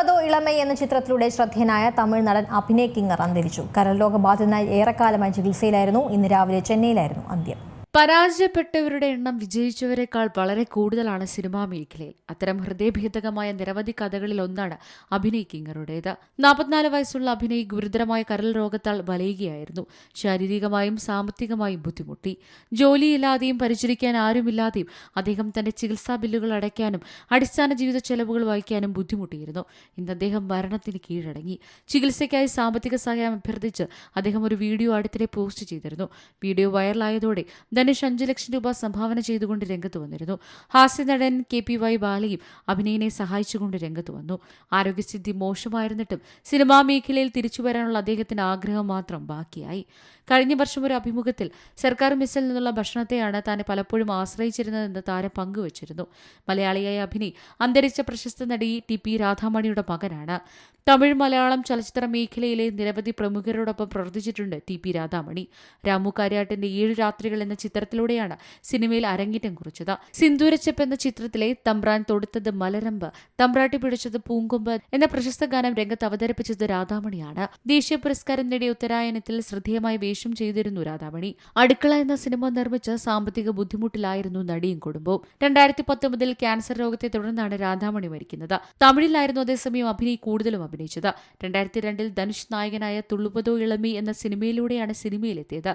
തുള്ളുവതോ ഇളമൈ എന്ന ചിത്രത്തിലൂടെ ശ്രദ്ധേയനായ തമിഴ് നടൻ അഭിനയ് കിങ്ങർ അന്തരിച്ചു. കരൾരോഗബാധിതനായി ഏറെക്കാലമായി ചികിത്സയിലായിരുന്നു. ഇന്ന് രാവിലെ ചെന്നൈയിലായിരുന്നു അന്ത്യം. പരാജയപ്പെട്ടവരുടെ എണ്ണം വിജയിച്ചവരെക്കാൾ വളരെ കൂടുതലാണ് സിനിമാ മേഖലയിൽ. അത്തരം ഹൃദയഭേദകമായ നിരവധി കഥകളിൽ ഒന്നാണ് അഭിനയ് കിങ്ങറുടേത്. 44 വയസ്സുള്ള അഭിനയ് ഗുരുതരമായ കരൾ രോഗത്താൽ വലയുകയായിരുന്നു. ശാരീരികമായും സാമ്പത്തികമായും ബുദ്ധിമുട്ടി. ജോലിയില്ലാതെയും പരിചരിക്കാൻ ആരുമില്ലാതെയും അദ്ദേഹം തന്റെ ചികിത്സാ ബില്ലുകൾ അടയ്ക്കാനും അടിസ്ഥാന ജീവിത ചെലവുകൾ വഹിക്കാനും ബുദ്ധിമുട്ടിയിരുന്നു. ഇന്ന് അദ്ദേഹം മരണത്തിന് കീഴടങ്ങി. ചികിത്സയ്ക്കായി സാമ്പത്തിക സഹായം അഭ്യർത്ഥിച്ച് അദ്ദേഹം ഒരു വീഡിയോ അടുത്തിടെ പോസ്റ്റ് ചെയ്തിരുന്നു. വീഡിയോ വൈറലായതോടെ ധനുഷ് 5 ലക്ഷം രൂപ സംഭാവന ചെയ്തുകൊണ്ട് രംഗത്ത് വന്നിരുന്നു. ഹാസ്യനടൻ KPY ബാലയും അഭിനയനെ സഹായിച്ചുകൊണ്ട് രംഗത്ത് വന്നു. ആരോഗ്യസ്ഥിതി മോശമായിരുന്നിട്ടും സിനിമാ മേഖലയിൽ തിരിച്ചുവരാനുള്ള അദ്ദേഹത്തിന്റെ ആഗ്രഹം മാത്രം ബാക്കിയായി. കഴിഞ്ഞ വർഷം ഒരു അഭിമുഖത്തിൽ സർക്കാർ മെസ്സിൽ നിന്നുള്ള ഭക്ഷണത്തെയാണ് താൻ പലപ്പോഴും ആശ്രയിച്ചിരുന്നതെന്ന് താരം പങ്കുവച്ചിരുന്നു. മലയാളിയായ അഭിനയ് അന്തരിച്ച പ്രശസ്ത നടി TP രാധാമണിയുടെ മകനാണ്. തമിഴ് മലയാളം ചലച്ചിത്ര മേഖലയിലെ നിരവധി പ്രമുഖരോടൊപ്പം പ്രവർത്തിച്ചിട്ടുണ്ട് TP രാധാമണി. രാമു കാര്യാട്ടിന്റെ 7 രാത്രികൾ എന്ന ചിത്രത്തിലൂടെയാണ് സിനിമയിൽ അരങ്ങേറ്റം കുറിച്ചത്. സിന്ദൂരച്ചെപ്പ് എന്ന ചിത്രത്തിലെ തമ്പ്രാൻ തൊടുത്തത് മലരമ്പ്, തമ്പ്രാട്ടി പിടിച്ചത് പൂങ്കൊമ്പ് എന്ന പ്രശസ്ത ഗാനം രംഗത്ത് അവതരിപ്പിച്ചത് രാധാമണിയാണ്. ദേശീയ പുരസ്കാരം നേടിയ ഉത്തരായനത്തിൽ ശ്രദ്ധേയമായ വേഷം ചെയ്തിരുന്നു രാധാമണി. അടുക്കള എന്ന സിനിമ നിർമ്മിച്ച് സാമ്പത്തിക ബുദ്ധിമുട്ടിലായിരുന്നു നടിയും കുടുംബവും. 2019 ക്യാൻസർ രോഗത്തെ തുടർന്നാണ് രാധാമണി മരിക്കുന്നത്. തമിഴിലായിരുന്നു അതേസമയം അഭിനയ് കൂടുതലും അഭിനയിച്ചത്. 2002 ധനുഷ് നായകനായ തുള്ളുവതോ ഇളമൈ എന്ന സിനിമയിലൂടെയാണ് സിനിമയിലെത്തിയത്.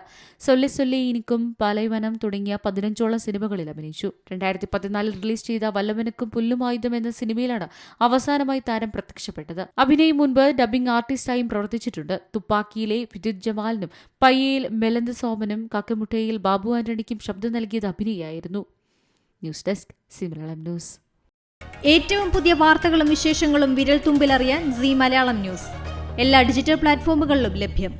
സൊല്ലി സൊല്ലി ഇനിക്കും പാലൈവനം തുടങ്ങിയ 15ഓളം സിനിമകളിൽ അഭിനയിച്ചു. 2014 റിലീസ് ചെയ്ത വല്ലവനുക്കും പുല്ലുമായുധം എന്ന സിനിമയിലാണ് അവസാനമായി താരം പ്രത്യക്ഷപ്പെട്ടത്. അഭിനയ് മുൻപ് ഡബ്ബിംഗ് ആർട്ടിസ്റ്റായും പ്രവർത്തിച്ചിട്ടുണ്ട്. തുപ്പാക്കിയിലെ വിദ്യുത് ജമാലിനും പയ്യയിൽ മെലന്ത് സോമനും കക്കമുട്ടയിൽ ബാബു ആന്റണിക്കും ശബ്ദം നൽകിയത് അഭിനയായിരുന്നു. News desk Malayalam news. ഏറ്റവും പുതിയ വാർത്തകളും വിശേഷങ്ങളും വിരൽ തുമ്പിലറിയാൻ Zee മലയാളം ന്യൂസ് എല്ലാ ഡിജിറ്റൽ പ്ലാറ്റ്ഫോമുകളിലും ലഭ്യം.